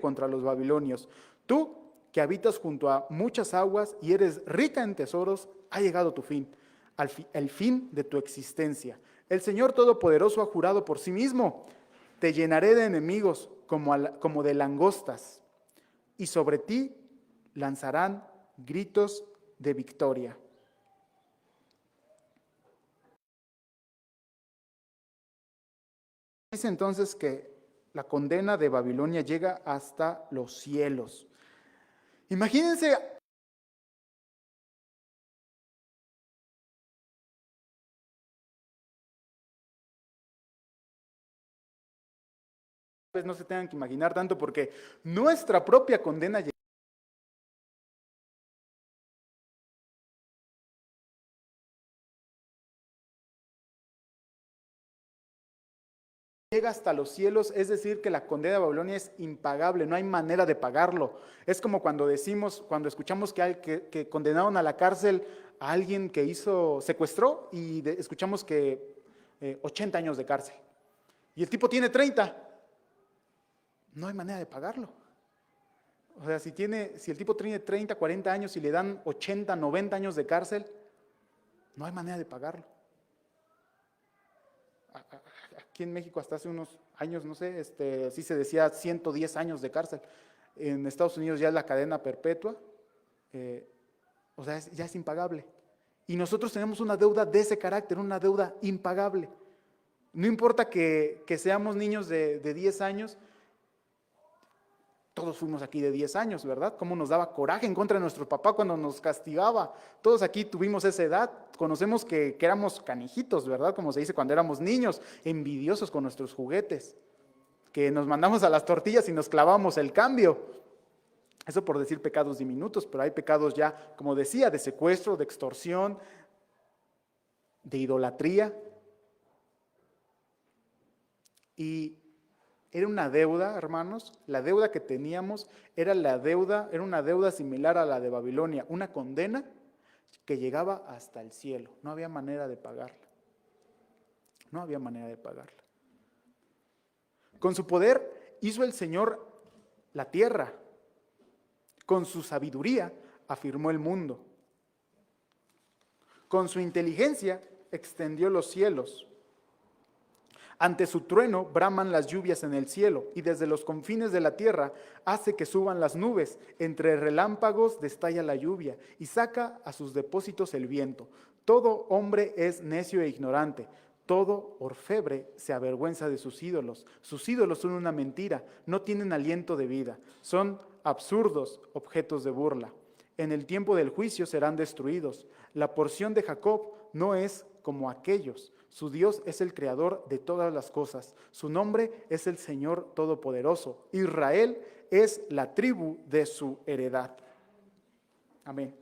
contra los babilonios. Tú, que habitas junto a muchas aguas y eres rica en tesoros, ha llegado tu fin, el fin de tu existencia. El Señor Todopoderoso ha jurado por sí mismo: te llenaré de enemigos como de langostas, y sobre ti lanzarán gritos de victoria. Dice entonces que la condena de Babilonia llega hasta los cielos. Imagínense, pues no se tengan que imaginar tanto, porque nuestra propia condena llega hasta los cielos, es decir, que la condena de Babilonia es impagable, no hay manera de pagarlo. Es como cuando decimos, cuando escuchamos que condenaron a la cárcel a alguien que secuestró y escuchamos que 80 años de cárcel. Y el tipo tiene 30. No hay manera de pagarlo. O sea, si el tipo tiene 30, 40 años y le dan 80, 90 años de cárcel, no hay manera de pagarlo. Aquí en México hasta hace unos años, no sé, sí se decía 110 años de cárcel. En Estados Unidos ya es la cadena perpetua. O sea, ya es impagable. Y nosotros tenemos una deuda de ese carácter, una deuda impagable. No importa que seamos niños de 10 años, todos fuimos aquí de 10 años, ¿verdad? Cómo nos daba coraje en contra de nuestro papá cuando nos castigaba. Todos aquí tuvimos esa edad. Conocemos que éramos canijitos, ¿verdad? Como se dice cuando éramos niños, envidiosos con nuestros juguetes. Que nos mandamos a las tortillas y nos clavamos el cambio. Eso por decir pecados diminutos, pero hay pecados ya, como decía, de secuestro, de extorsión, de idolatría. Y era una deuda, hermanos, la deuda que teníamos era una deuda similar a la de Babilonia, una condena que llegaba hasta el cielo. No había manera de pagarla. No había manera de pagarla. Con su poder hizo el Señor la tierra. Con su sabiduría afirmó el mundo. Con su inteligencia extendió los cielos. Ante su trueno braman las lluvias en el cielo, y desde los confines de la tierra hace que suban las nubes. Entre relámpagos destalla la lluvia, y saca a sus depósitos el viento. Todo hombre es necio e ignorante. Todo orfebre se avergüenza de sus ídolos. Sus ídolos son una mentira, no tienen aliento de vida. Son absurdos, objetos de burla. En el tiempo del juicio serán destruidos. La porción de Jacob no es como aquellos. Su Dios es el creador de todas las cosas. Su nombre es el Señor Todopoderoso. Israel es la tribu de su heredad. Amén.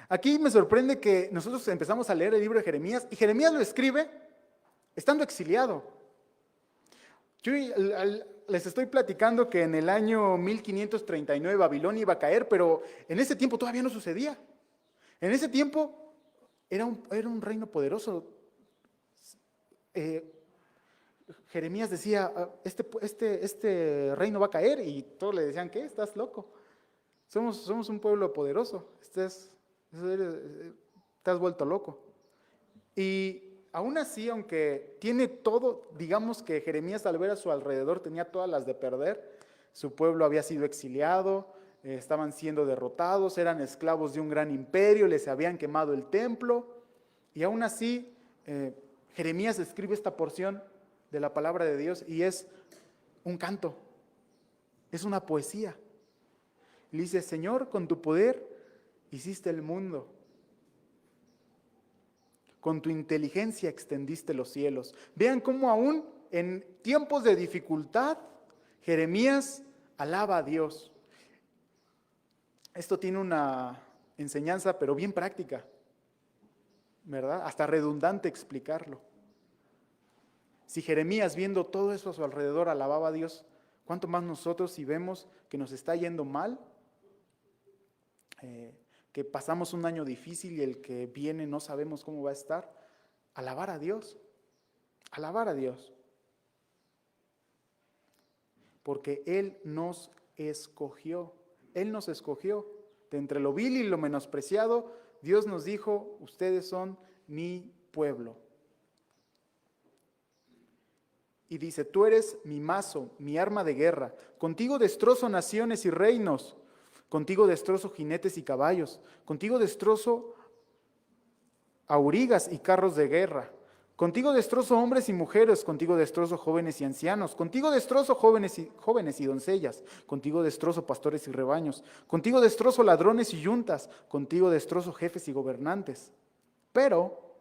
Aquí me sorprende que nosotros empezamos a leer el libro de Jeremías y Jeremías lo escribe estando exiliado. Yo les estoy platicando que en el año 1539 Babilonia iba a caer, pero en ese tiempo todavía no sucedía. En ese tiempo era un reino poderoso. Jeremías decía, este reino va a caer, y todos le decían, ¿qué? Estás loco. Somos un pueblo poderoso. Estás vuelto loco. Y aún así, aunque tiene todo, digamos que Jeremías al ver a su alrededor tenía todas las de perder. Su pueblo había sido exiliado, estaban siendo derrotados, eran esclavos de un gran imperio, les habían quemado el templo. Y aún así, Jeremías escribe esta porción de la palabra de Dios y es un canto, es una poesía. Y dice, Señor, con tu poder hiciste el mundo. Con tu inteligencia extendiste los cielos. Vean cómo aún en tiempos de dificultad, Jeremías alaba a Dios. Esto tiene una enseñanza, pero bien práctica, ¿verdad? Hasta redundante explicarlo. Si Jeremías, viendo todo eso a su alrededor, alababa a Dios, ¿cuánto más nosotros si vemos que nos está yendo mal? Que pasamos un año difícil y el que viene no sabemos cómo va a estar. Alabar a Dios. Alabar a Dios. porque Él nos escogió. Él nos escogió. De entre lo vil y lo menospreciado, Dios nos dijo, ustedes son mi pueblo. Y dice, tú eres mi mazo, mi arma de guerra. Contigo destrozo naciones y reinos. Contigo destrozo jinetes y caballos. Contigo destrozo aurigas y carros de guerra. Contigo destrozo hombres y mujeres, contigo destrozo jóvenes y ancianos, contigo destrozo jóvenes y doncellas, contigo destrozo pastores y rebaños, contigo destrozo ladrones y yuntas, contigo destrozo jefes y gobernantes. Pero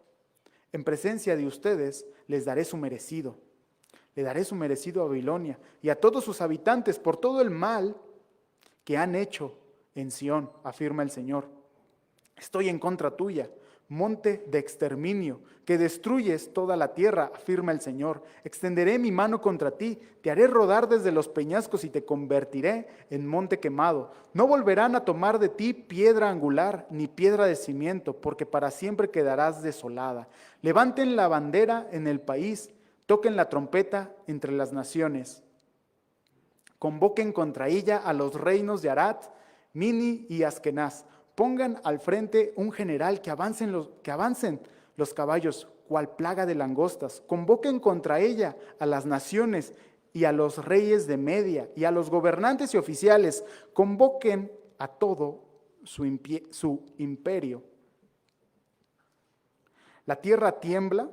en presencia de ustedes les daré su merecido. Le daré su merecido a Babilonia y a todos sus habitantes por todo el mal que han hecho en Sión, afirma el Señor. Estoy en contra tuya, monte de exterminio, que destruyes toda la tierra, afirma el Señor. Extenderé mi mano contra ti, te haré rodar desde los peñascos y te convertiré en monte quemado. No volverán a tomar de ti piedra angular ni piedra de cimiento, porque para siempre quedarás desolada. Levanten la bandera en el país, toquen la trompeta entre las naciones. Convoquen contra ella a los reinos de Arad, Mini y Askenaz. Pongan al frente un general que avancen los caballos, cual plaga de langostas. Convoquen contra ella a las naciones y a los reyes de Media y a los gobernantes y oficiales. Convoquen a todo su imperio. La tierra tiembla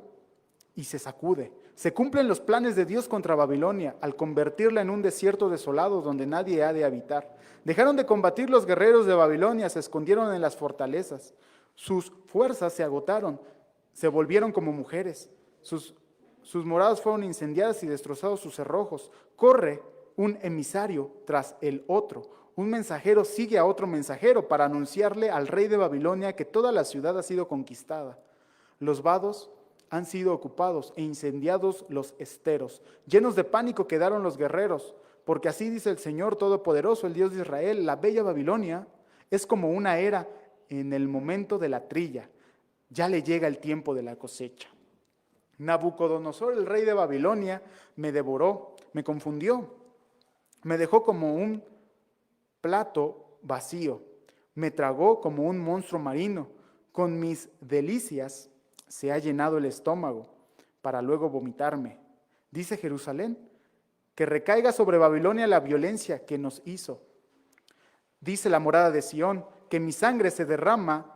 y se sacude. Se cumplen los planes de Dios contra Babilonia al convertirla en un desierto desolado donde nadie ha de habitar. Dejaron de combatir los guerreros de Babilonia, se escondieron en las fortalezas. Sus fuerzas se agotaron, se volvieron como mujeres. Sus moradas fueron incendiadas y destrozados sus cerrojos. Corre un emisario tras el otro. Un mensajero sigue a otro mensajero para anunciarle al rey de Babilonia que toda la ciudad ha sido conquistada. Los vados han sido ocupados e incendiados los esteros. Llenos de pánico quedaron los guerreros, porque así dice el Señor Todopoderoso, el Dios de Israel, la bella Babilonia es como una era en el momento de la trilla. Ya le llega el tiempo de la cosecha. Nabucodonosor, el rey de Babilonia, me devoró, me confundió, me dejó como un plato vacío, me tragó como un monstruo marino, con mis delicias se ha llenado el estómago para luego vomitarme. Dice Jerusalén, que recaiga sobre Babilonia la violencia que nos hizo. Dice la morada de Sión, que mi sangre se derrame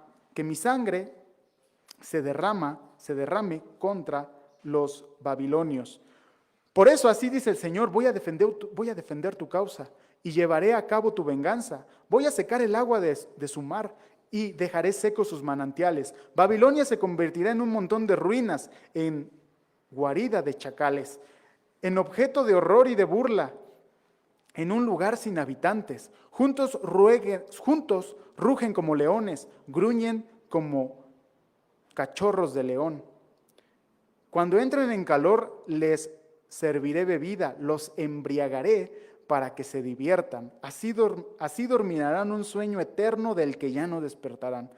contra los babilonios. Por eso así dice el Señor, voy a defender tu causa y llevaré a cabo tu venganza. Voy a secar el agua de su mar y dejaré secos sus manantiales. Babilonia se convertirá en un montón de ruinas, en guarida de chacales, en objeto de horror y de burla, en un lugar sin habitantes. Juntos rugen como leones, gruñen como cachorros de león. Cuando entren en calor, les serviré bebida, los embriagaré para que se diviertan. Así dormirán un sueño eterno del que ya no despertarán.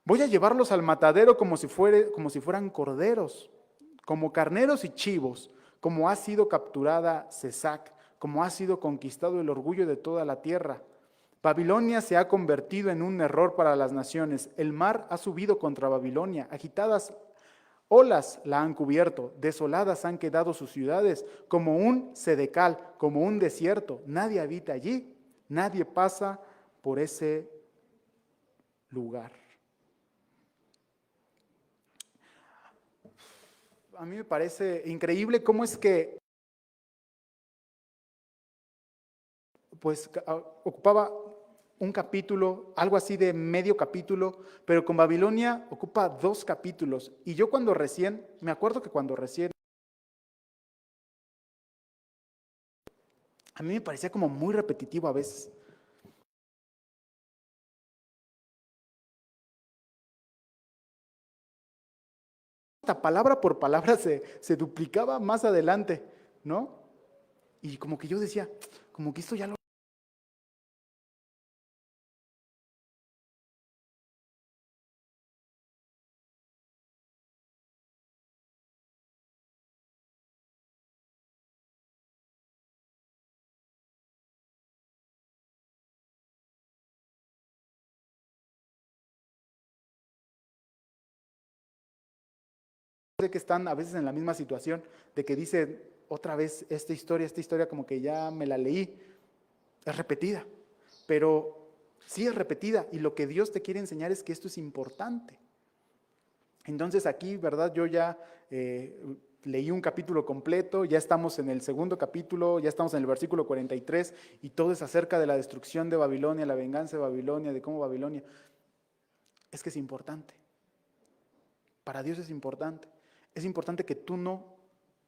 Voy a llevarlos al matadero como si fueran corderos, como carneros y chivos, como ha sido capturada Cesac, como ha sido conquistado el orgullo de toda la tierra. Babilonia se ha convertido en un error para las naciones. El mar ha subido contra Babilonia, agitadas olas la han cubierto, desoladas han quedado sus ciudades, como un sedecal, como un desierto. Nadie habita allí, nadie pasa por ese lugar. A mí me parece increíble cómo es que ocupaba un capítulo, algo así de medio capítulo, pero con Babilonia ocupa 2 capítulos. Y yo me acuerdo que cuando recién, a mí me parecía como muy repetitivo a veces. Hasta palabra por palabra se duplicaba más adelante, ¿no? Y como que yo decía, como que esto ya lo sé que están a veces en la misma situación de que dicen otra vez esta historia como que ya me la leí, es repetida, pero sí es repetida y lo que Dios te quiere enseñar es que esto es importante. Entonces aquí, ¿verdad? Yo ya leí un capítulo completo, ya estamos en el segundo capítulo, ya estamos en el versículo 43 y todo es acerca de la destrucción de Babilonia, la venganza de Babilonia, de cómo Babilonia. Es que es importante. Para Dios es importante. Es importante que tú no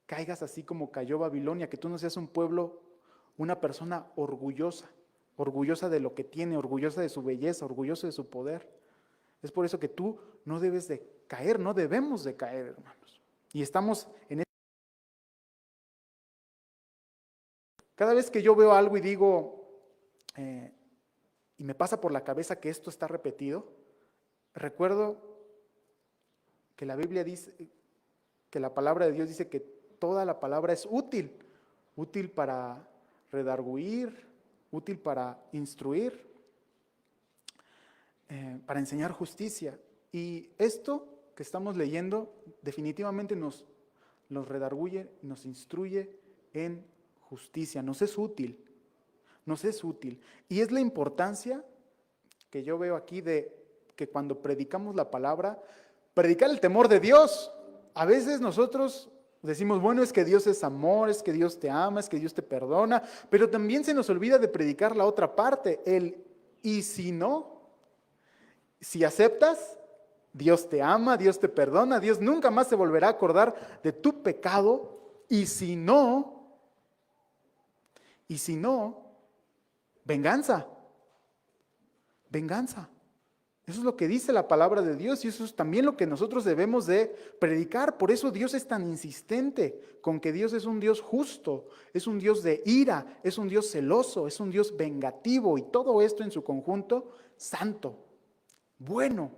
caigas así como cayó Babilonia, que tú no seas un pueblo, una persona orgullosa, orgullosa de lo que tiene, orgullosa de su belleza, orgullosa de su poder. Es por eso que tú no debes de caer, no debemos de caer, hermanos. Y estamos en cada vez que yo veo algo y digo, y me pasa por la cabeza que esto está repetido, recuerdo que la Biblia dice, que la palabra de Dios dice que toda la palabra es útil, útil para redarguir, útil para instruir, para enseñar justicia. Y esto que estamos leyendo definitivamente nos redarguye, nos instruye en justicia, nos es útil, nos es útil. Y es la importancia que yo veo aquí de que cuando predicamos la palabra, predicar el temor de Dios. A veces nosotros decimos, bueno, es que Dios es amor, es que Dios te ama, es que Dios te perdona, pero también se nos olvida de predicar la otra parte, el y si no, si aceptas, Dios te ama, Dios te perdona, Dios nunca más se volverá a acordar de tu pecado, y si no, venganza, venganza. Eso es lo que dice la palabra de Dios y eso es también lo que nosotros debemos de predicar. Por eso Dios es tan insistente con que Dios es un Dios justo, es un Dios de ira, es un Dios celoso, es un Dios vengativo y todo esto en su conjunto santo, bueno,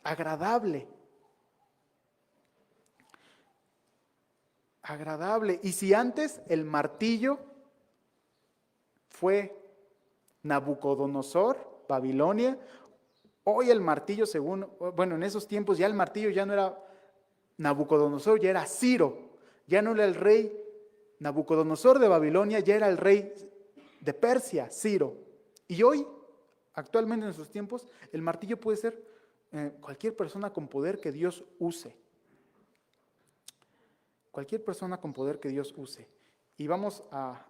agradable. Agradable. Y si antes el martillo fue Nabucodonosor, Babilonia, hoy el martillo en esos tiempos ya el martillo ya no era Nabucodonosor, ya era Ciro, ya no era el rey Nabucodonosor de Babilonia, ya era el rey de Persia, Ciro. Y hoy, actualmente en nuestros tiempos, el martillo puede ser cualquier persona con poder que Dios use. Cualquier persona con poder que Dios use. Y vamos a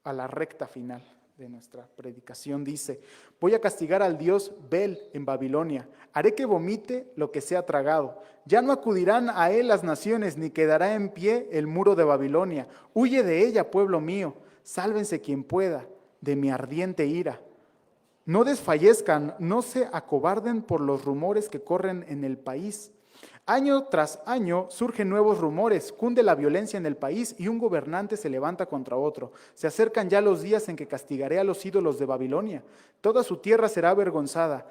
la recta final de nuestra predicación. Dice, voy a castigar al dios Bel en Babilonia, haré que vomite lo que sea tragado. Ya no acudirán a él las naciones, ni quedará en pie el muro de Babilonia. Huye de ella, pueblo mío, sálvense quien pueda de mi ardiente ira. No desfallezcan, no se acobarden por los rumores que corren en el país. Año tras año surgen nuevos rumores, cunde la violencia en el país y un gobernante se levanta contra otro. Se acercan ya los días en que castigaré a los ídolos de Babilonia. Toda su tierra será avergonzada,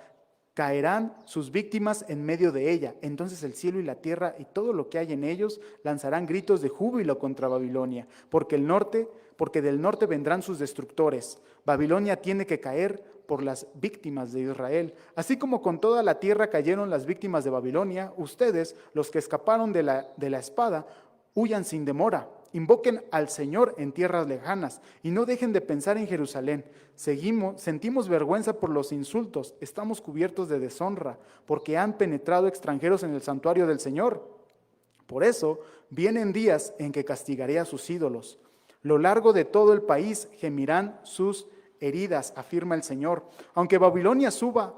caerán sus víctimas en medio de ella. Entonces el cielo y la tierra y todo lo que hay en ellos lanzarán gritos de júbilo contra Babilonia, porque del norte vendrán sus destructores. Babilonia tiene que caer por las víctimas de Israel. Así como con toda la tierra cayeron las víctimas de Babilonia, ustedes, los que escaparon de la espada, huyan sin demora. Invoquen al Señor en tierras lejanas y no dejen de pensar en Jerusalén. Sentimos vergüenza por los insultos, estamos cubiertos de deshonra, porque han penetrado extranjeros en el santuario del Señor. Por eso vienen días en que castigaré a sus ídolos. Lo largo de todo el país gemirán sus heridas, afirma el Señor. Aunque Babilonia suba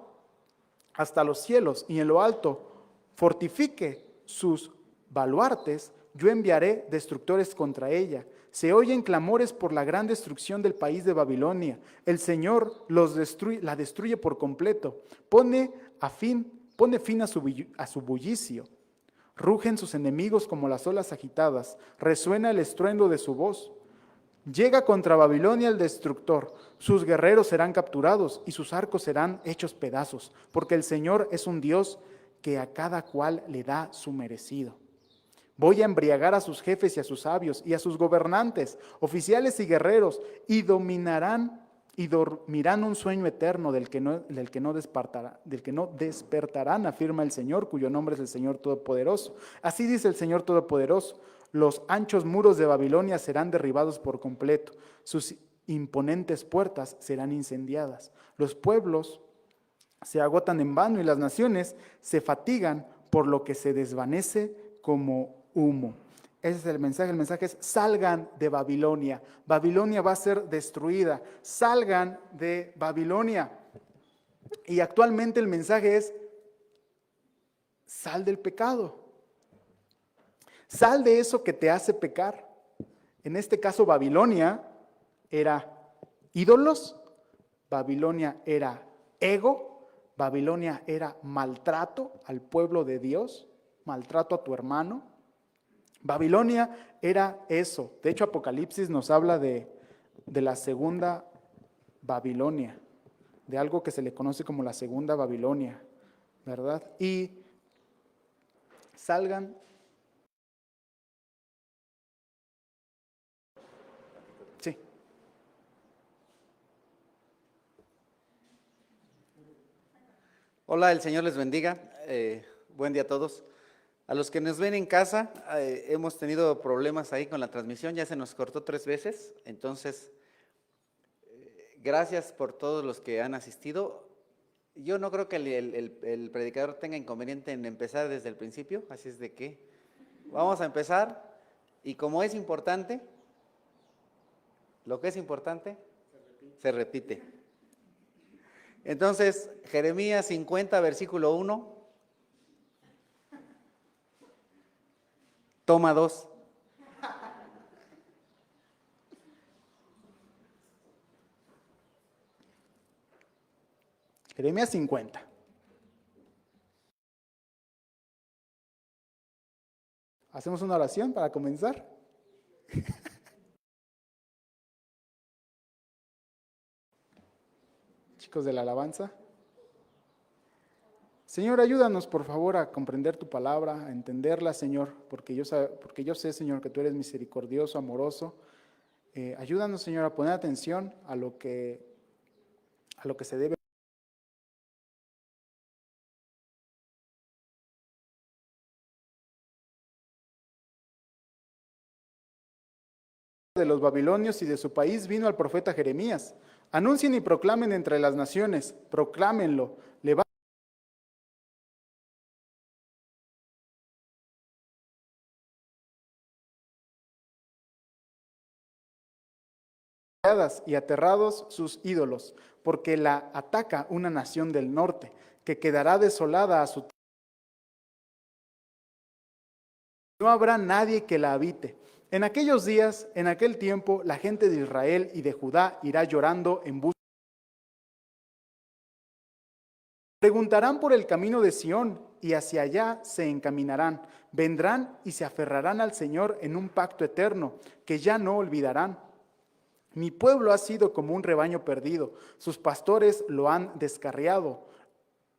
hasta los cielos y en lo alto fortifique sus baluartes, yo enviaré destructores contra ella. Se oyen clamores por la gran destrucción del país de Babilonia. El Señor la destruye por completo. Pone fin a su bullicio. Rugen sus enemigos como las olas agitadas. Resuena el estruendo de su voz. Llega contra Babilonia el destructor, sus guerreros serán capturados y sus arcos serán hechos pedazos, porque el Señor es un Dios que a cada cual le da su merecido. Voy a embriagar a sus jefes y a sus sabios y a sus gobernantes, oficiales y guerreros, y dominarán y dormirán un sueño eterno del que no despertarán, afirma el Señor, cuyo nombre es el Señor Todopoderoso. Así dice el Señor Todopoderoso: los anchos muros de Babilonia serán derribados por completo, sus imponentes puertas serán incendiadas. Los pueblos se agotan en vano y las naciones se fatigan por lo que se desvanece como humo. Ese es el mensaje es: salgan de Babilonia. Babilonia va a ser destruida. Salgan de Babilonia. Y actualmente el mensaje es: sal del pecado. Sal de eso que te hace pecar. En este caso, Babilonia era ídolos, Babilonia era ego, Babilonia era maltrato al pueblo de Dios, maltrato a tu hermano. Babilonia era eso. De hecho, Apocalipsis nos habla de la segunda Babilonia, de algo que se le conoce como la segunda Babilonia, ¿verdad? Y salgan. Sí. Hola, el Señor les bendiga. Buen día a todos. A los que nos ven en casa, hemos tenido problemas ahí con la transmisión, ya se nos cortó 3 veces, entonces, gracias por todos los que han asistido. Yo no creo que el predicador tenga inconveniente en empezar desde el principio, así es de que vamos a empezar, y como es importante, lo que es importante, se repite. Entonces, Jeremías 50, versículo 1. Toma 2. Jeremías 50. ¿Hacemos una oración para comenzar? Chicos de la alabanza. Señor, ayúdanos por favor a comprender tu palabra, a entenderla, Señor, porque yo sé, Señor, que tú eres misericordioso, amoroso. Ayúdanos, Señor, a poner atención a lo que se debe de los babilonios y de su país vino al profeta Jeremías. Anuncien y proclamen entre las naciones, proclámenlo, y aterrados sus ídolos, porque la ataca una nación del norte, que quedará desolada a su tierra. No habrá nadie que la habite. En aquellos días, en aquel tiempo, la gente de Israel y de Judá irá llorando en busca. Preguntarán por el camino de Sión y hacia allá se encaminarán. Vendrán y se aferrarán al Señor en un pacto eterno que ya no olvidarán. Mi pueblo ha sido como un rebaño perdido, sus pastores lo han descarriado,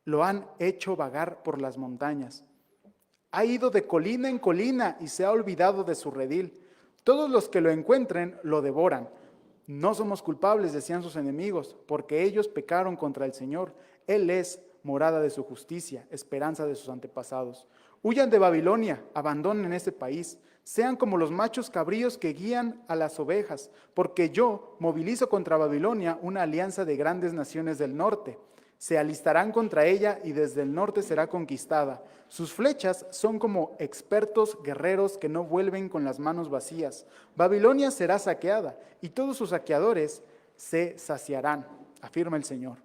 lo han hecho vagar por las montañas. Ha ido de colina en colina y se ha olvidado de su redil. Todos los que lo encuentren lo devoran. No somos culpables, decían sus enemigos, porque ellos pecaron contra el Señor. Él es morada de su justicia, esperanza de sus antepasados. Huyan de Babilonia, abandonen ese país. Sean como los machos cabríos que guían a las ovejas, porque yo movilizo contra Babilonia una alianza de grandes naciones del norte. Se alistarán contra ella y desde el norte será conquistada. Sus flechas son como expertos guerreros que no vuelven con las manos vacías. Babilonia será saqueada y todos sus saqueadores se saciarán, afirma el Señor.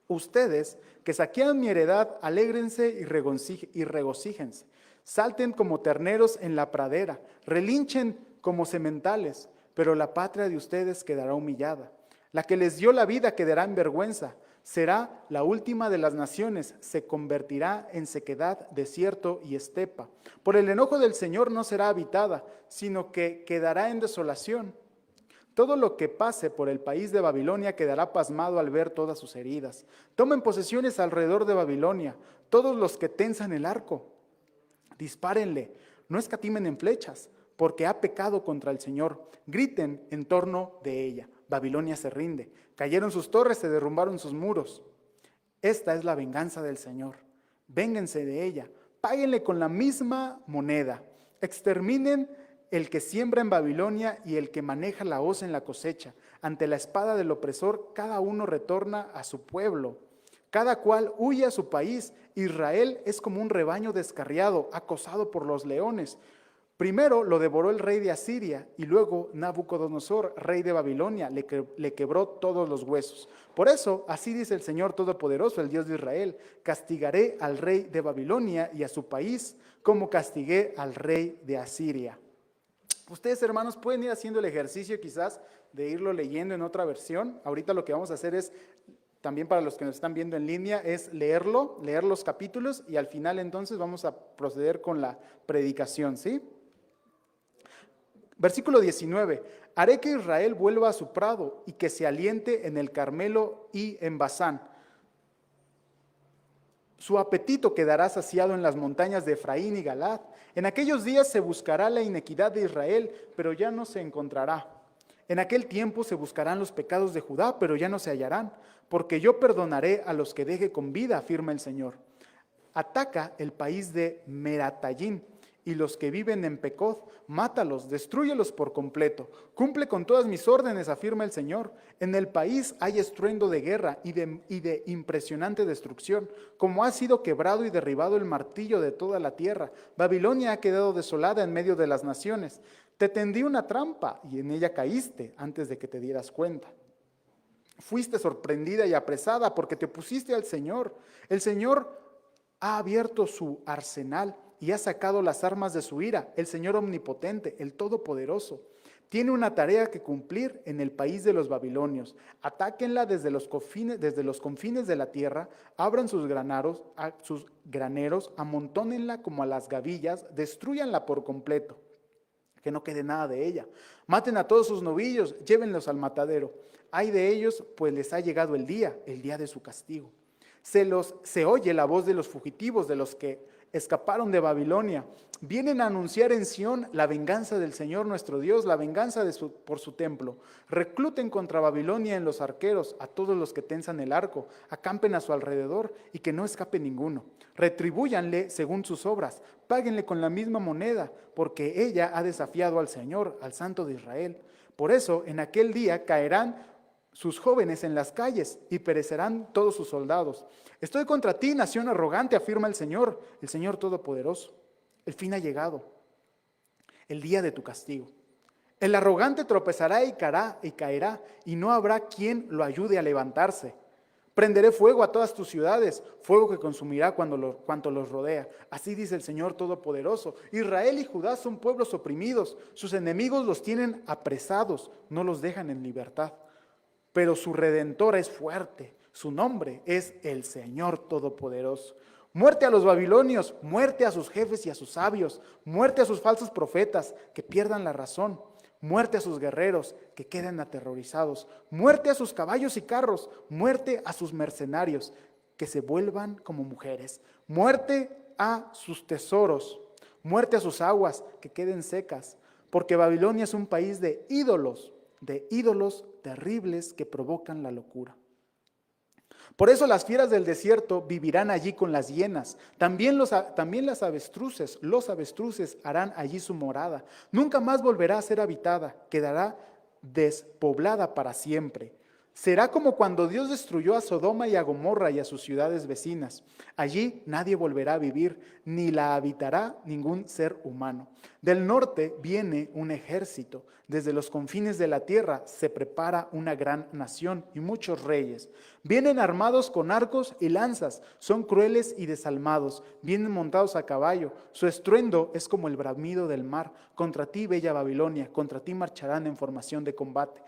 Ustedes que saquean mi heredad, alégrense y regocíjense. Salten como terneros en la pradera, relinchen como sementales, pero la patria de ustedes quedará humillada. La que les dio la vida quedará en vergüenza. Será la última de las naciones, se convertirá en sequedad, desierto y estepa. Por el enojo del Señor no será habitada, sino que quedará en desolación. Todo lo que pase por el país de Babilonia quedará pasmado al ver todas sus heridas. Tomen posesiones alrededor de Babilonia, todos los que tensan el arco. Dispárenle, no escatimen en flechas, porque ha pecado contra el Señor. Griten en torno de ella. Babilonia se rinde. Cayeron sus torres, se derrumbaron sus muros. Esta es la venganza del Señor. Vénganse de ella. Páguenle con la misma moneda. Exterminen el que siembra en Babilonia y el que maneja la hoz en la cosecha. Ante la espada del opresor, cada uno retorna a su pueblo. Cada cual huye a su país. Israel es como un rebaño descarriado, acosado por los leones. Primero lo devoró el rey de Asiria y luego Nabucodonosor, rey de Babilonia, le quebró todos los huesos. Por eso, así dice el Señor Todopoderoso, el Dios de Israel: castigaré al rey de Babilonia y a su país como castigué al rey de Asiria. Ustedes, hermanos, pueden ir haciendo el ejercicio quizás de irlo leyendo en otra versión. Ahorita lo que vamos a hacer es, también para los que nos están viendo en línea, es leer los capítulos y al final entonces vamos a proceder con la predicación, ¿sí? Versículo 19, haré que Israel vuelva a su prado y que se aliente en el Carmelo y en Basán. Su apetito quedará saciado en las montañas de Efraín y Galad. En aquellos días se buscará la iniquidad de Israel, pero ya no se encontrará. En aquel tiempo se buscarán los pecados de Judá, pero ya no se hallarán, porque yo perdonaré a los que deje con vida, afirma el Señor. Ataca el país de Meratayim, y los que viven en Pecod, mátalos, destrúyelos por completo. Cumple con todas mis órdenes, afirma el Señor. En el país hay estruendo de guerra y de impresionante destrucción, como ha sido quebrado y derribado el martillo de toda la tierra. Babilonia ha quedado desolada en medio de las naciones. Te tendí una trampa y en ella caíste antes de que te dieras cuenta. Fuiste sorprendida y apresada porque te opusiste al Señor. El Señor ha abierto su arsenal y ha sacado las armas de su ira. El Señor omnipotente, el Todopoderoso, tiene una tarea que cumplir en el país de los babilonios. Atáquenla desde los confines de la tierra, abran sus graneros, amontónenla como a las gavillas, destrúyanla por completo, que no quede nada de ella. Maten a todos sus novillos, llévenlos al matadero. Ay de ellos, pues les ha llegado el día de su castigo. Se oye la voz de los fugitivos, de los que escaparon de Babilonia. Vienen a anunciar en Sión la venganza del Señor nuestro Dios, la venganza por su templo. Recluten contra Babilonia en los arqueros a todos los que tensan el arco, acampen a su alrededor y que no escape ninguno. Retribúyanle según sus obras, páguenle con la misma moneda, porque ella ha desafiado al Señor, al Santo de Israel. Por eso en aquel día caerán sus jóvenes en las calles y perecerán todos sus soldados. Estoy contra ti, nación arrogante, afirma el Señor Todopoderoso. El fin ha llegado, el día de tu castigo. El arrogante tropezará y caerá, y no habrá quien lo ayude a levantarse. Prenderé fuego a todas tus ciudades, fuego que consumirá cuanto los rodea. Así dice el Señor Todopoderoso. Israel y Judá son pueblos oprimidos, sus enemigos los tienen apresados, no los dejan en libertad. Pero su Redentor es fuerte, su nombre es el Señor Todopoderoso. Muerte a los babilonios, muerte a sus jefes y a sus sabios, muerte a sus falsos profetas que pierdan la razón, muerte a sus guerreros que queden aterrorizados, muerte a sus caballos y carros, muerte a sus mercenarios que se vuelvan como mujeres, muerte a sus tesoros, muerte a sus aguas que queden secas, porque Babilonia es un país de ídolos terribles que provocan la locura. Por eso las fieras del desierto vivirán allí con las hienas. También los avestruces harán allí su morada. Nunca más volverá a ser habitada, quedará despoblada para siempre. Será como cuando Dios destruyó a Sodoma y a Gomorra y a sus ciudades vecinas. Allí nadie volverá a vivir, ni la habitará ningún ser humano. Del norte viene un ejército, desde los confines de la tierra se prepara una gran nación y muchos reyes. Vienen armados con arcos y lanzas, son crueles y desalmados, vienen montados a caballo. Su estruendo es como el bramido del mar. Contra ti, bella Babilonia, contra ti marcharán en formación de combate,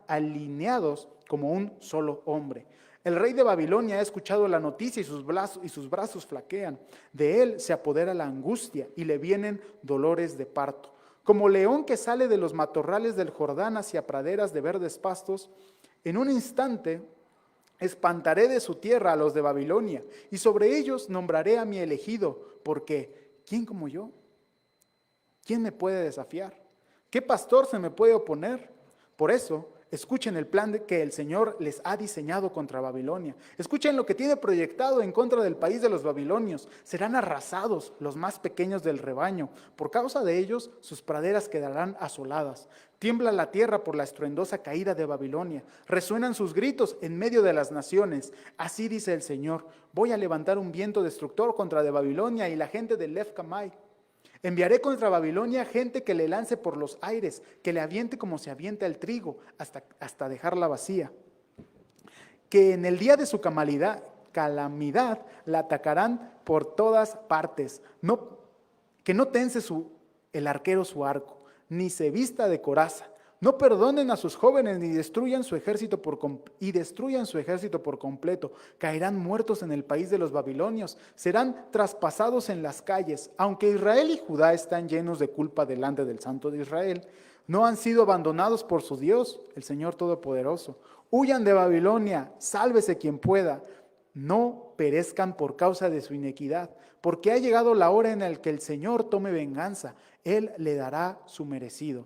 alineados como un solo hombre. El rey de Babilonia ha escuchado la noticia y sus brazos flaquean. De él se apodera la angustia y le vienen dolores de parto. Como león que sale de los matorrales del Jordán hacia praderas de verdes pastos, en un instante espantaré de su tierra a los de Babilonia y sobre ellos nombraré a mi elegido, porque ¿quién como yo? ¿Quién me puede desafiar? ¿Qué pastor se me puede oponer? Por eso Escuchen el plan que el Señor les ha diseñado contra Babilonia. Escuchen lo que tiene proyectado en contra del país de los babilonios. Serán arrasados los más pequeños del rebaño. Por causa de ellos, sus praderas quedarán asoladas. Tiembla la tierra por la estruendosa caída de Babilonia. Resuenan sus gritos en medio de las naciones. Así dice el Señor: voy a levantar un viento destructor contra de Babilonia y la gente de Lef Kamai. Enviaré contra Babilonia gente que le lance por los aires, que le aviente como se avienta el trigo, hasta dejarla vacía. Que en el día de su calamidad la atacarán por todas partes. Que no tense el arquero su arco, ni se vista de coraza. No perdonen a sus jóvenes ni destruyan su ejército por completo. Caerán muertos en el país de los babilonios, serán traspasados en las calles. Aunque Israel y Judá están llenos de culpa delante del Santo de Israel, no han sido abandonados por su Dios, el Señor Todopoderoso. Huyan de Babilonia, sálvese quien pueda. No perezcan por causa de su inequidad, porque ha llegado la hora en la que el Señor tome venganza. Él le dará su merecido.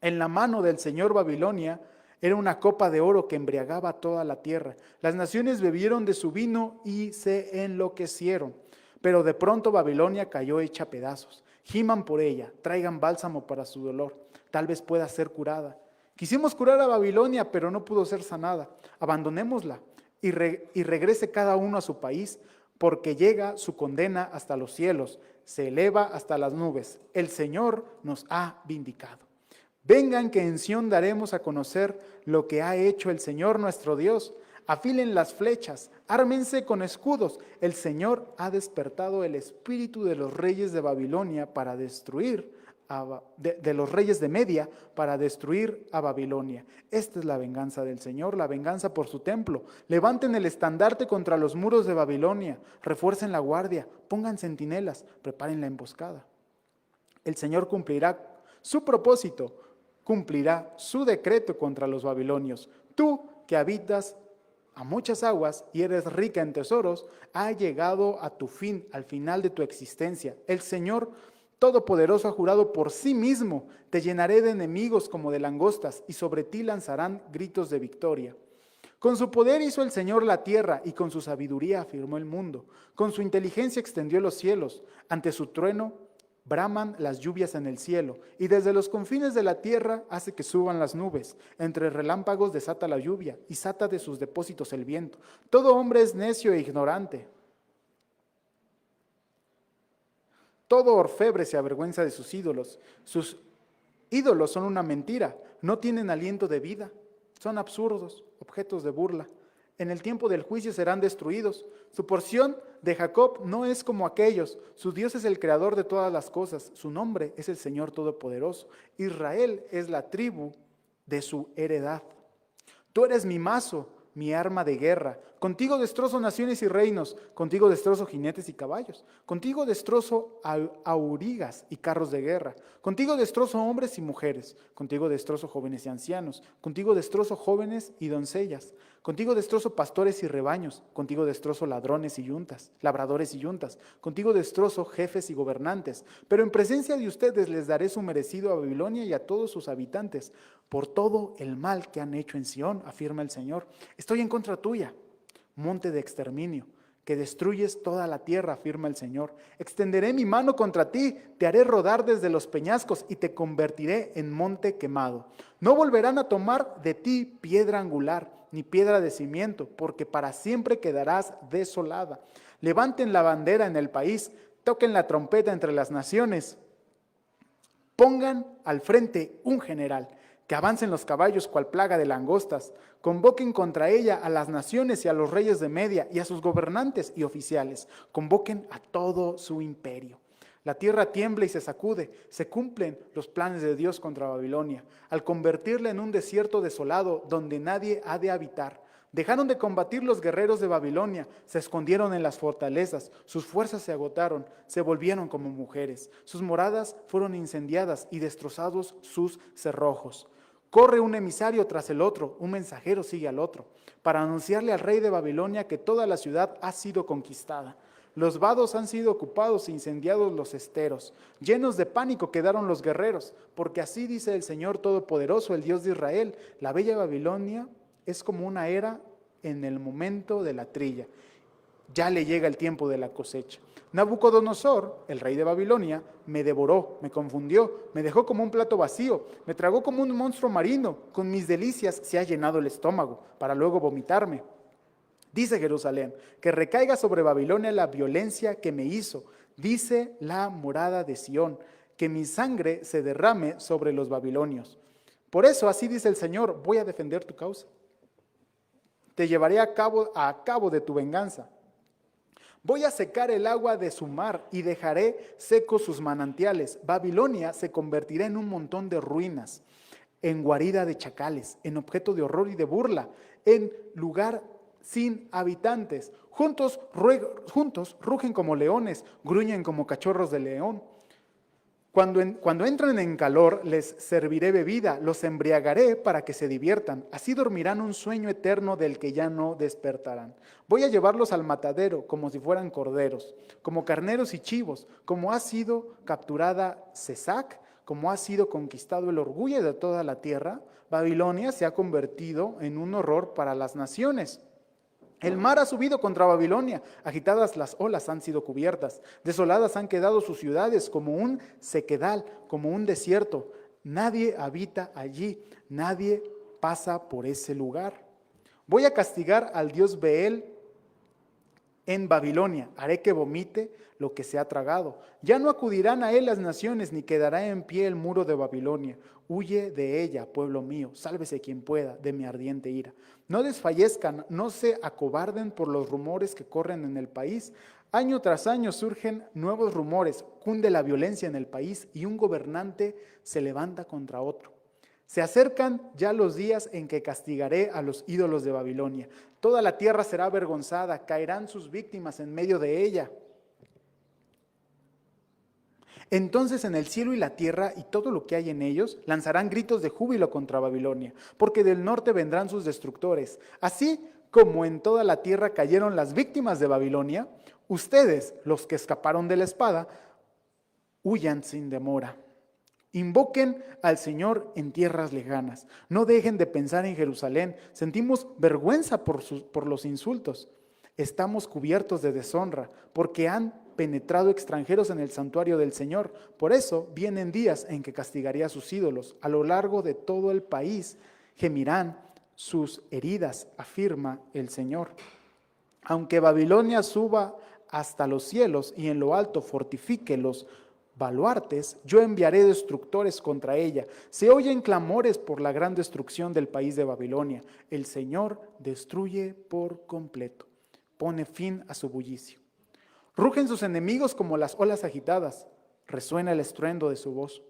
En la mano del Señor Babilonia era una copa de oro que embriagaba toda la tierra. Las naciones bebieron de su vino y se enloquecieron. Pero de pronto Babilonia cayó hecha pedazos. Giman por ella, traigan bálsamo para su dolor. Tal vez pueda ser curada. Quisimos curar a Babilonia, pero no pudo ser sanada. Abandonémosla y regrese cada uno a su país, porque llega su condena hasta los cielos, se eleva hasta las nubes. El Señor nos ha vindicado. Vengan que en Sión daremos a conocer lo que ha hecho el Señor nuestro Dios. Afilen las flechas, ármense con escudos. El Señor ha despertado el espíritu de los reyes de Babilonia para destruir, de los reyes de Media para destruir a Babilonia. Esta es la venganza del Señor, la venganza por su templo. Levanten el estandarte contra los muros de Babilonia, refuercen la guardia, pongan centinelas, preparen la emboscada. El Señor cumplirá su propósito, cumplirá su decreto contra los babilonios. Tú que habitas a muchas aguas y eres rica en tesoros, ha llegado a tu fin, al final de tu existencia. El Señor Todopoderoso ha jurado por sí mismo: te llenaré de enemigos como de langostas, y sobre ti lanzarán gritos de victoria. Con su poder hizo el Señor la tierra, y con su sabiduría afirmó el mundo. Con su inteligencia extendió los cielos. Ante su trueno braman las lluvias en el cielo, y desde los confines de la tierra hace que suban las nubes. Entre relámpagos desata la lluvia, y sata de sus depósitos el viento. Todo hombre es necio e ignorante. Todo orfebre se avergüenza de sus ídolos. Sus ídolos son una mentira, no tienen aliento de vida, son absurdos, objetos de burla. En el tiempo del juicio serán destruidos. Su porción de Jacob no es como aquellos. Su Dios es el creador de todas las cosas. Su nombre es el Señor Todopoderoso. Israel es la tribu de su heredad. Tú eres mi mazo, mi arma de guerra. Contigo destrozo naciones y reinos. Contigo destrozo jinetes y caballos. Contigo destrozo aurigas y carros de guerra. Contigo destrozo hombres y mujeres. Contigo destrozo jóvenes y ancianos. Contigo destrozo jóvenes y doncellas. Contigo destrozo pastores y rebaños. Contigo destrozo ladrones y yuntas, labradores y yuntas. Contigo destrozo jefes y gobernantes. Pero en presencia de ustedes les daré su merecido a Babilonia y a todos sus habitantes, por todo el mal que han hecho en Sión, afirma el Señor. Estoy en contra tuya, monte de exterminio, que destruyes toda la tierra, afirma el Señor. Extenderé mi mano contra ti, te haré rodar desde los peñascos y te convertiré en monte quemado. No volverán a tomar de ti piedra angular, ni piedra de cimiento, porque para siempre quedarás desolada. Levanten la bandera en el país, toquen la trompeta entre las naciones. Pongan al frente un general, que avancen los caballos cual plaga de langostas. Convoquen contra ella a las naciones y a los reyes de Media y a sus gobernantes y oficiales. Convoquen a todo su imperio. La tierra tiembla y se sacude. Se cumplen los planes de Dios contra Babilonia, al convertirla en un desierto desolado donde nadie ha de habitar. Dejaron de combatir los guerreros de Babilonia, se escondieron en las fortalezas, sus fuerzas se agotaron, se volvieron como mujeres. Sus moradas fueron incendiadas y destrozados sus cerrojos. Corre un emisario tras el otro, un mensajero sigue al otro, para anunciarle al rey de Babilonia que toda la ciudad ha sido conquistada. Los vados han sido ocupados e incendiados los esteros. Llenos de pánico quedaron los guerreros, porque así dice el Señor Todopoderoso, el Dios de Israel: la bella Babilonia es como una era en el momento de la trilla. Ya le llega el tiempo de la cosecha. Nabucodonosor, el rey de Babilonia, me devoró, me confundió, me dejó como un plato vacío, me tragó como un monstruo marino, con mis delicias se ha llenado el estómago, para luego vomitarme. Dice Jerusalén, que recaiga sobre Babilonia la violencia que me hizo. Dice la morada de Sión, que mi sangre se derrame sobre los babilonios. Por eso, así dice el Señor, voy a defender tu causa. Te llevaré a cabo de tu venganza. Voy a secar el agua de su mar y dejaré secos sus manantiales. Babilonia se convertirá en un montón de ruinas, en guarida de chacales, en objeto de horror y de burla, en lugar sin habitantes. Juntos rugen como leones, gruñen como cachorros de león. Cuando entren en calor, les serviré bebida, los embriagaré para que se diviertan. Así dormirán un sueño eterno del que ya no despertarán. Voy a llevarlos al matadero como si fueran corderos, como carneros y chivos, como ha sido capturada Cesac, como ha sido conquistado el orgullo de toda la tierra. Babilonia se ha convertido en un horror para las naciones. El mar ha subido contra Babilonia, agitadas las olas han sido cubiertas, desoladas han quedado sus ciudades como un sequedal, como un desierto. Nadie habita allí, nadie pasa por ese lugar. Voy a castigar al dios Beel en Babilonia, haré que vomite lo que se ha tragado. Ya no acudirán a él las naciones, ni quedará en pie el muro de Babilonia. Huye de ella, pueblo mío, sálvese quien pueda de mi ardiente ira. No desfallezcan, no se acobarden por los rumores que corren en el país. Año tras año surgen nuevos rumores, cunde la violencia en el país y un gobernante se levanta contra otro. Se acercan ya los días en que castigaré a los ídolos de Babilonia. Toda la tierra será avergonzada, caerán sus víctimas en medio de ella. Entonces en el cielo y la tierra y todo lo que hay en ellos lanzarán gritos de júbilo contra Babilonia, porque del norte vendrán sus destructores. Así como en toda la tierra cayeron las víctimas de Babilonia, ustedes, los que escaparon de la espada, huyan sin demora. Invoquen al Señor en tierras lejanas. No dejen de pensar en Jerusalén. Sentimos vergüenza por los insultos. Estamos cubiertos de deshonra porque han penetrado extranjeros en el santuario del Señor. Por eso vienen días en que castigaré a sus ídolos. A lo largo de todo el país gemirán sus heridas, afirma el Señor. Aunque Babilonia suba hasta los cielos y en lo alto fortifique los baluartes, yo enviaré destructores contra ella. Se oyen clamores por la gran destrucción del país de Babilonia. El Señor destruye por completo, pone fin a su bullicio. Rugen sus enemigos como las olas agitadas, resuena el estruendo de su voz.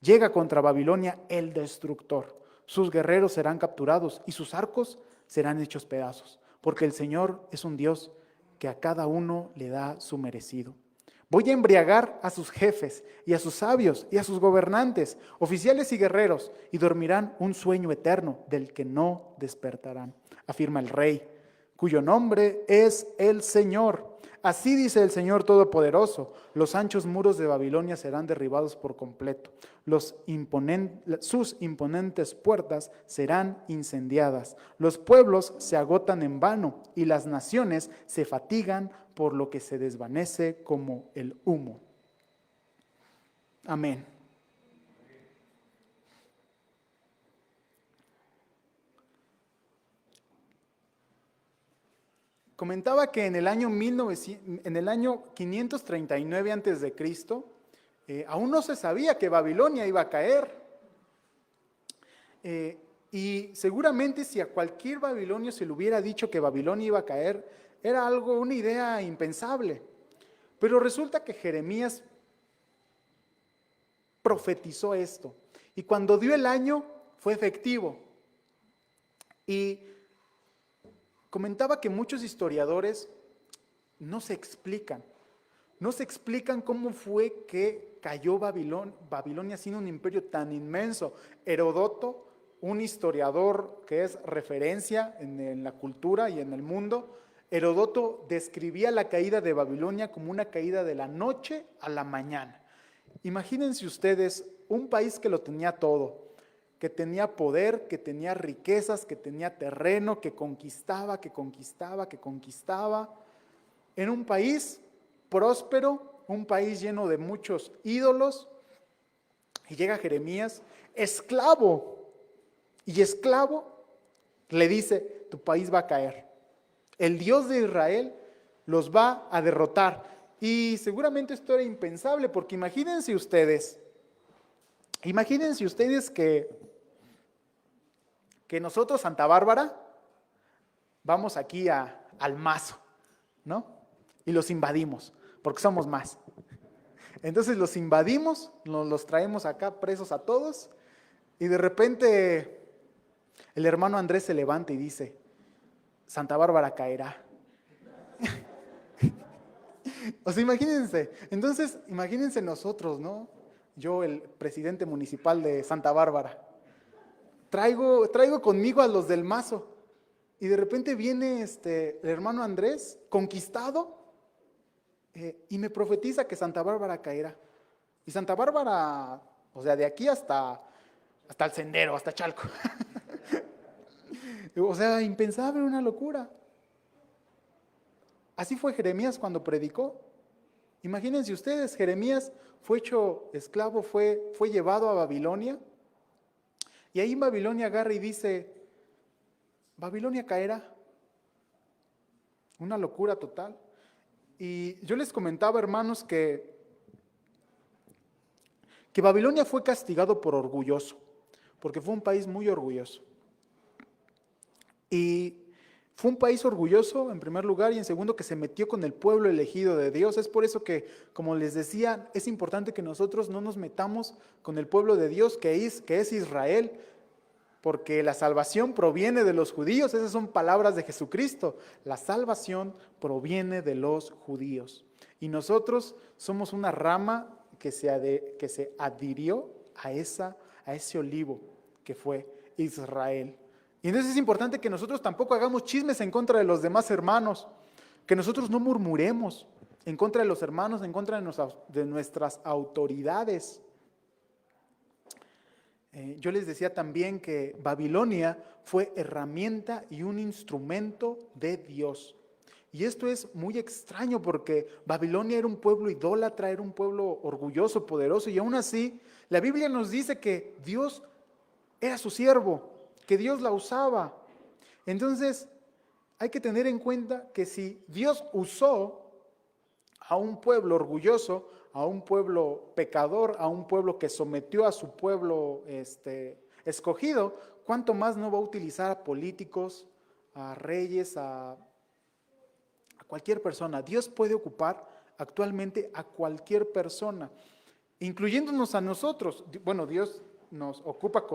Llega contra Babilonia el destructor. Sus guerreros serán capturados y sus arcos serán hechos pedazos, porque el Señor es un Dios que a cada uno le da su merecido. Voy a embriagar a sus jefes y a sus sabios y a sus gobernantes, oficiales y guerreros, y dormirán un sueño eterno del que no despertarán, afirma el Rey, cuyo nombre es el Señor. Así dice el Señor Todopoderoso: los anchos muros de Babilonia serán derribados por completo, sus imponentes puertas serán incendiadas, los pueblos se agotan en vano y las naciones se fatigan por lo que se desvanece como el humo. Amén. Comentaba que en el año 539 a.C., aún no se sabía que Babilonia iba a caer. Y seguramente si a cualquier babilonio se le hubiera dicho que Babilonia iba a caer, era una idea impensable. Pero resulta que Jeremías profetizó esto. Y cuando dio el año, fue efectivo. Y comentaba que muchos historiadores no se explican cómo fue que cayó Babilonia siendo un imperio tan inmenso. Heródoto, un historiador que es referencia en la cultura y en el mundo, Heródoto describía la caída de Babilonia como una caída de la noche a la mañana. Imagínense ustedes un país que lo tenía todo, que tenía poder, que tenía riquezas, que tenía terreno, que conquistaba, en un país próspero, un país lleno de muchos ídolos, y llega Jeremías, esclavo, y esclavo le dice, tu país va a caer. El Dios de Israel los va a derrotar. Y seguramente esto era impensable, porque imagínense ustedes que nosotros, Santa Bárbara, vamos aquí al Mazo, ¿no? Y los invadimos, porque somos más. Entonces los invadimos, nos los traemos acá presos a todos, y de repente el hermano Andrés se levanta y dice, Santa Bárbara caerá. O sea, imagínense. Entonces, imagínense nosotros, ¿no? Yo, el presidente municipal de Santa Bárbara, traigo conmigo a los del Mazo, y de repente viene el hermano Andrés, conquistado, y me profetiza que Santa Bárbara caerá. Y Santa Bárbara, o sea, de aquí hasta el Sendero, hasta Chalco. O sea, impensable, una locura. Así fue Jeremías cuando predicó. Imagínense ustedes, Jeremías fue hecho esclavo, fue llevado a Babilonia. Y ahí en Babilonia agarra y dice, Babilonia caerá. Una locura total. Y yo les comentaba, hermanos, que Babilonia fue castigado por orgulloso, porque fue un país muy orgulloso. Y fue un país orgulloso, en primer lugar, y en segundo, que se metió con el pueblo elegido de Dios. Es por eso que, como les decía, es importante que nosotros no nos metamos con el pueblo de Dios, que es Israel, porque la salvación proviene de los judíos. Esas son palabras de Jesucristo. La salvación proviene de los judíos. Y nosotros somos una rama que se adhirió a ese olivo que fue Israel. Y entonces es importante que nosotros tampoco hagamos chismes en contra de los demás hermanos, que nosotros no murmuremos en contra de los hermanos, en contra de nuestras autoridades. Yo les decía también que Babilonia fue herramienta y un instrumento de Dios. Y esto es muy extraño, porque Babilonia era un pueblo idólatra, era un pueblo orgulloso, poderoso, y aún así la Biblia nos dice que Dios era su siervo, que Dios la usaba. Entonces, hay que tener en cuenta que si Dios usó a un pueblo orgulloso, a un pueblo pecador, a un pueblo que sometió a su pueblo escogido, ¿cuánto más no va a utilizar a políticos, a reyes, a cualquier persona? Dios puede ocupar actualmente a cualquier persona, incluyéndonos a nosotros. Bueno, Dios nos ocupa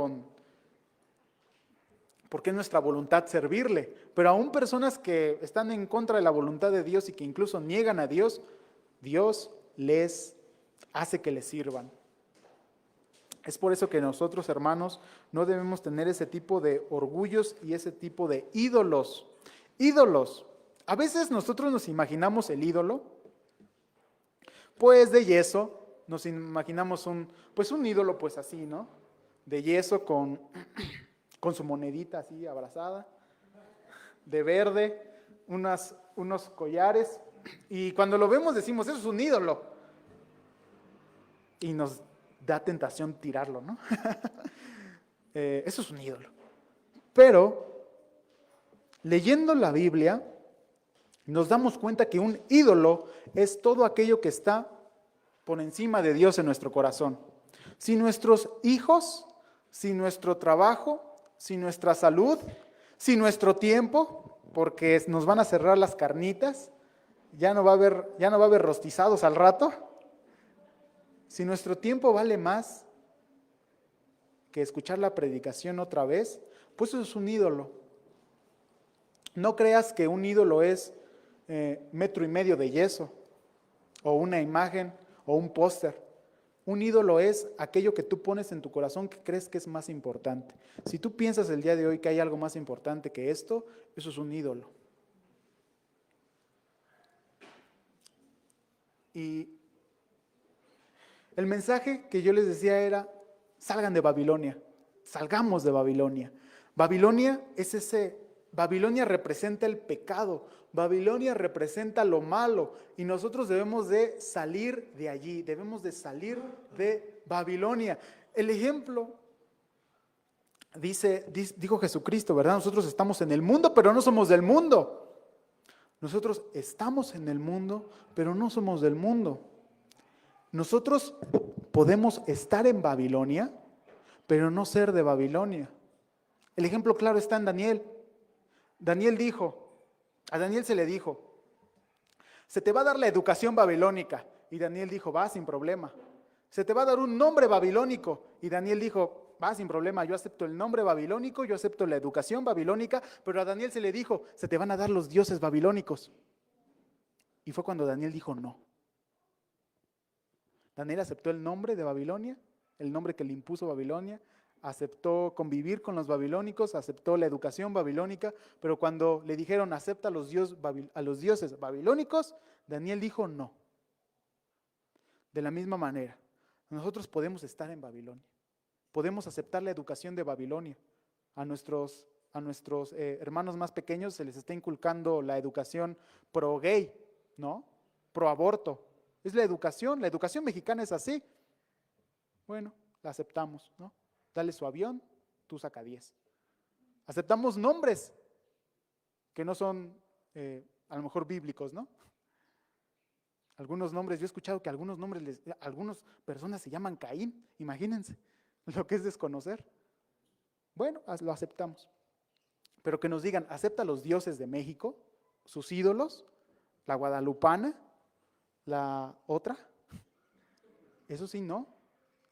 porque es nuestra voluntad servirle, pero aún personas que están en contra de la voluntad de Dios y que incluso niegan a Dios, Dios les hace que les sirvan. Es por eso que nosotros, hermanos, no debemos tener ese tipo de orgullos y ese tipo de ídolos. Ídolos. A veces nosotros nos imaginamos el ídolo, pues de yeso, nos imaginamos un ídolo pues así, ¿no? De yeso con su monedita así abrazada, de verde, unos collares, y cuando lo vemos decimos, eso es un ídolo, y nos da tentación tirarlo, ¿no? Eso es un ídolo. Pero, leyendo la Biblia, nos damos cuenta que un ídolo es todo aquello que está por encima de Dios en nuestro corazón. Si nuestros hijos, si nuestro trabajo, si nuestra salud, si nuestro tiempo, porque nos van a cerrar las carnitas, ya no va a haber rostizados al rato. Si nuestro tiempo vale más que escuchar la predicación otra vez, pues eso es un ídolo. No creas que un ídolo es 1.5 metros de yeso, o una imagen, o un póster. Un ídolo es aquello que tú pones en tu corazón que crees que es más importante. Si tú piensas el día de hoy que hay algo más importante que esto, eso es un ídolo. Y el mensaje que yo les decía era, salgan de Babilonia, salgamos de Babilonia. Babilonia representa el pecado, Babilonia representa lo malo y nosotros debemos de salir de allí, debemos de salir de Babilonia. El ejemplo, dijo Jesucristo, ¿verdad? Nosotros estamos en el mundo, pero no somos del mundo. Nosotros estamos en el mundo, pero no somos del mundo. Nosotros podemos estar en Babilonia, pero no ser de Babilonia. El ejemplo claro está en Daniel. A Daniel se le dijo, se te va a dar la educación babilónica. Y Daniel dijo, va, sin problema. Se te va a dar un nombre babilónico. Y Daniel dijo, va, sin problema, yo acepto el nombre babilónico, yo acepto la educación babilónica, pero a Daniel se le dijo, se te van a dar los dioses babilónicos. Y fue cuando Daniel dijo no. Daniel aceptó el nombre de Babilonia, el nombre que le impuso Babilonia, aceptó convivir con los babilónicos, aceptó la educación babilónica, pero cuando le dijeron acepta a los dioses babilónicos, Daniel dijo no. De la misma manera, nosotros podemos estar en Babilonia, podemos aceptar la educación de Babilonia. A nuestros hermanos más pequeños se les está inculcando la educación pro gay, ¿no? Pro aborto. Es la educación mexicana es así. Bueno, la aceptamos, ¿no? Dale su avión, tú saca 10. Aceptamos nombres que no son a lo mejor bíblicos, ¿no? Algunos nombres, yo he escuchado que algunas personas se llaman Caín, imagínense lo que es desconocer. Bueno, lo aceptamos. Pero que nos digan, acepta los dioses de México, sus ídolos, la guadalupana, la otra, eso sí, no.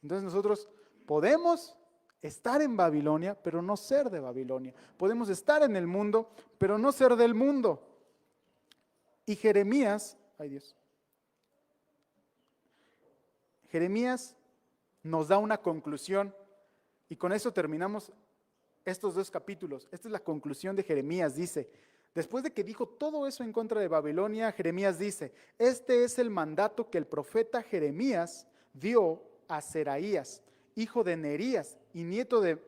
Entonces nosotros podemos estar en Babilonia, pero no ser de Babilonia. Podemos estar en el mundo, pero no ser del mundo. Y Jeremías nos da una conclusión, y con eso terminamos estos 2 capítulos. Esta es la conclusión de Jeremías, dice, después de que dijo todo eso en contra de Babilonia, Jeremías dice, este es el mandato que el profeta Jeremías dio a Seraías, hijo de Nerías y nieto de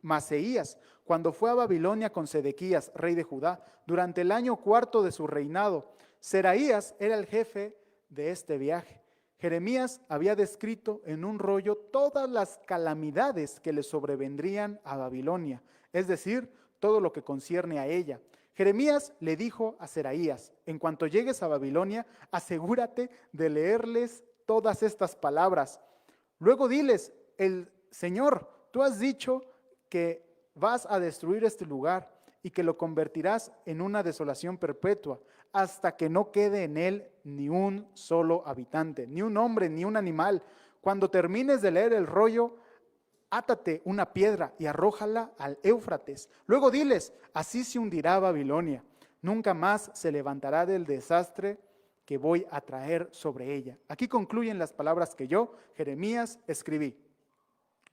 Maseías, cuando fue a Babilonia con Sedequías, rey de Judá, durante el año 4 de su reinado. Seraías era el jefe de este viaje. Jeremías había descrito en un rollo todas las calamidades que le sobrevendrían a Babilonia, es decir, todo lo que concierne a ella. Jeremías le dijo a Seraías, en cuanto llegues a Babilonia, asegúrate de leerles todas estas palabras. Luego diles, el Señor, tú has dicho que vas a destruir este lugar y que lo convertirás en una desolación perpetua, hasta que no quede en él ni un solo habitante, ni un hombre, ni un animal. Cuando termines de leer el rollo, átate una piedra y arrójala al Éufrates. Luego diles, así se hundirá Babilonia, nunca más se levantará del desastre que voy a traer sobre ella. Aquí concluyen las palabras que yo, Jeremías, escribí.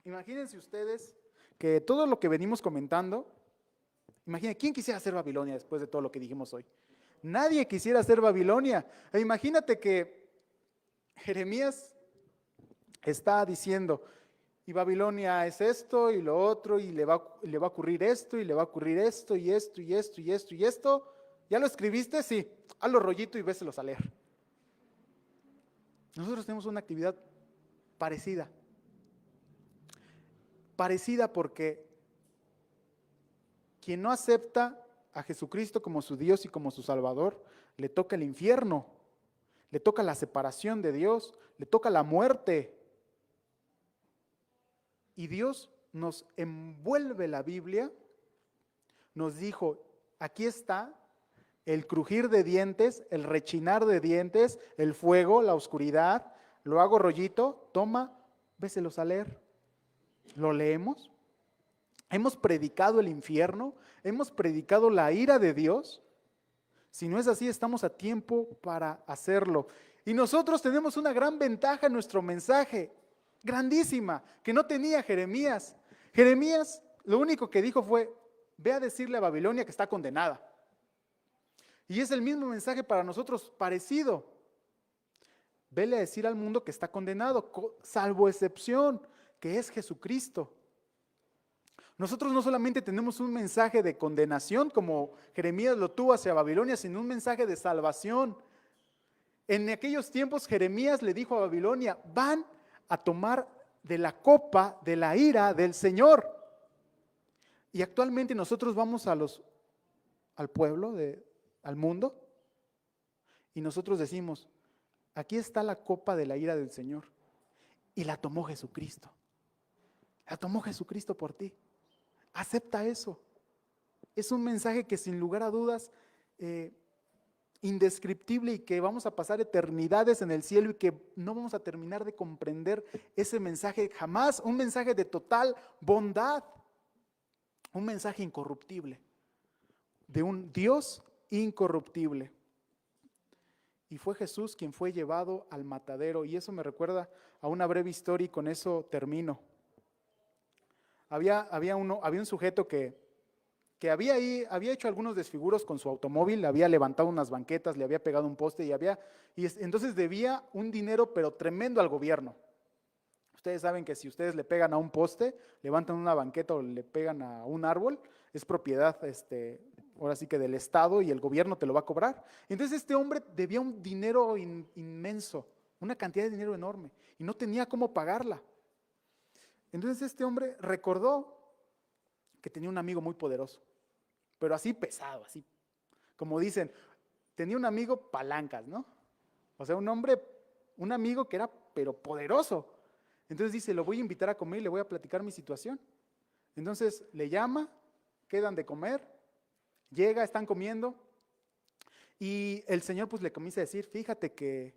Imagínense ustedes que todo lo que venimos comentando, imaginen, ¿quién quisiera ser Babilonia después de todo lo que dijimos hoy? Nadie quisiera ser Babilonia. E imagínate que Jeremías está diciendo, y Babilonia es esto y lo otro, y le va a ocurrir esto, y le va a ocurrir esto, y esto, y esto, y esto, y esto. ¿Ya lo escribiste? Sí. Hazlo rollito y véselos a leer. Nosotros tenemos una actividad parecida. Parecida porque quien no acepta a Jesucristo como su Dios y como su Salvador, le toca el infierno, le toca la separación de Dios, le toca la muerte. Y Dios nos envuelve la Biblia, nos dijo, aquí está el crujir de dientes, el rechinar de dientes, el fuego, la oscuridad, lo hago rollito, toma, véselos a leer. ¿Lo leemos? ¿Hemos predicado el infierno? ¿Hemos predicado la ira de Dios? Si no es así, estamos a tiempo para hacerlo. Y nosotros tenemos una gran ventaja en nuestro mensaje, grandísima, que no tenía Jeremías. Jeremías lo único que dijo fue, ve a decirle a Babilonia que está condenada. Y es el mismo mensaje para nosotros, parecido. vele a decir al mundo que está condenado, salvo excepción, que es Jesucristo. Nosotros no solamente tenemos un mensaje de condenación, como Jeremías lo tuvo hacia Babilonia, sino un mensaje de salvación. En aquellos tiempos Jeremías le dijo a Babilonia, van a tomar de la copa de la ira del Señor. Y actualmente nosotros vamos al pueblo, al mundo, y nosotros decimos, aquí está la copa de la ira del Señor. Y la tomó Jesucristo. La tomó Jesucristo por ti. Acepta eso. Es un mensaje que sin lugar a dudas, indescriptible, y que vamos a pasar eternidades en el cielo y que no vamos a terminar de comprender ese mensaje jamás. Un mensaje de total bondad. Un mensaje incorruptible. De un Dios incorruptible. Y fue Jesús quien fue llevado al matadero. Y eso me recuerda a una breve historia y con eso termino. Había un sujeto que había hecho algunos desfiguros con su automóvil, había levantado unas banquetas, le había pegado un poste y entonces debía un dinero pero tremendo al gobierno. Ustedes saben que si ustedes le pegan a un poste, levantan una banqueta o le pegan a un árbol, es propiedad ahora sí que del Estado, y el gobierno te lo va a cobrar. Entonces este hombre debía un dinero inmenso, una cantidad de dinero enorme, y no tenía cómo pagarla. Entonces este hombre recordó que tenía un amigo muy poderoso, pero así pesado, así, como dicen, tenía un amigo palancas, ¿no? O sea, un amigo que era pero poderoso. Entonces dice, lo voy a invitar a comer y le voy a platicar mi situación. Entonces le llama, quedan de comer, llega, están comiendo, y el Señor pues le comienza a decir, fíjate que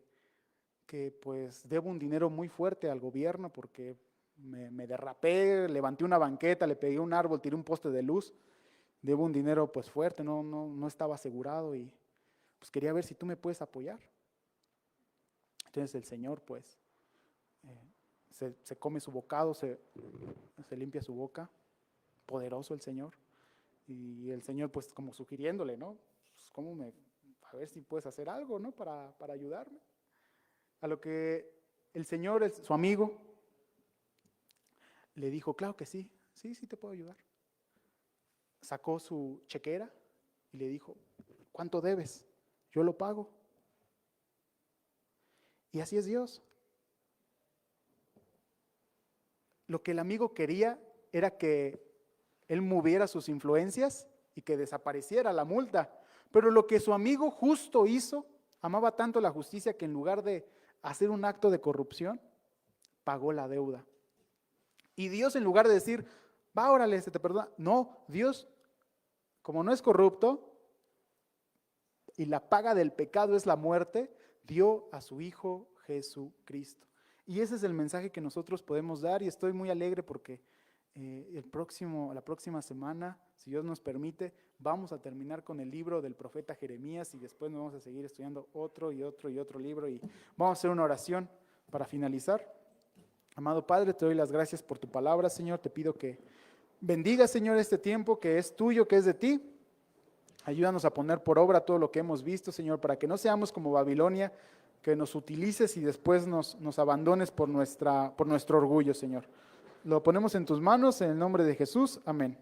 pues debo un dinero muy fuerte al gobierno porque me derrapé, levanté una banqueta, le pegué un árbol, tiré un poste de luz, debo un dinero pues fuerte, no estaba asegurado, y pues quería ver si tú me puedes apoyar. Entonces el Señor pues se come su bocado, se limpia su boca, poderoso el Señor, y el Señor pues como sugiriéndole, ¿no? Pues, a ver si puedes hacer algo, ¿no? Para ayudarme. A lo que el Señor, su amigo, le dijo, claro que sí te puedo ayudar. Sacó su chequera y le dijo, ¿cuánto debes? Yo lo pago. Y así es Dios. Lo que el amigo quería era que él moviera sus influencias y que desapareciera la multa. Pero lo que su amigo justo hizo, amaba tanto la justicia que en lugar de hacer un acto de corrupción, pagó la deuda. Y Dios, en lugar de decir, va, órale, se te perdona. No, Dios, como no es corrupto y la paga del pecado es la muerte, dio a su Hijo Jesucristo. Y ese es el mensaje que nosotros podemos dar, y estoy muy alegre porque la próxima semana, si Dios nos permite, vamos a terminar con el libro del profeta Jeremías, y después nos vamos a seguir estudiando otro y otro y otro libro, y vamos a hacer una oración para finalizar. Amado Padre, te doy las gracias por tu palabra, Señor. Te pido que bendiga, Señor, este tiempo que es tuyo, que es de ti. Ayúdanos a poner por obra todo lo que hemos visto, Señor, para que no seamos como Babilonia, que nos utilices y después nos abandones por nuestro orgullo, Señor. Lo ponemos en tus manos, en el nombre de Jesús. Amén.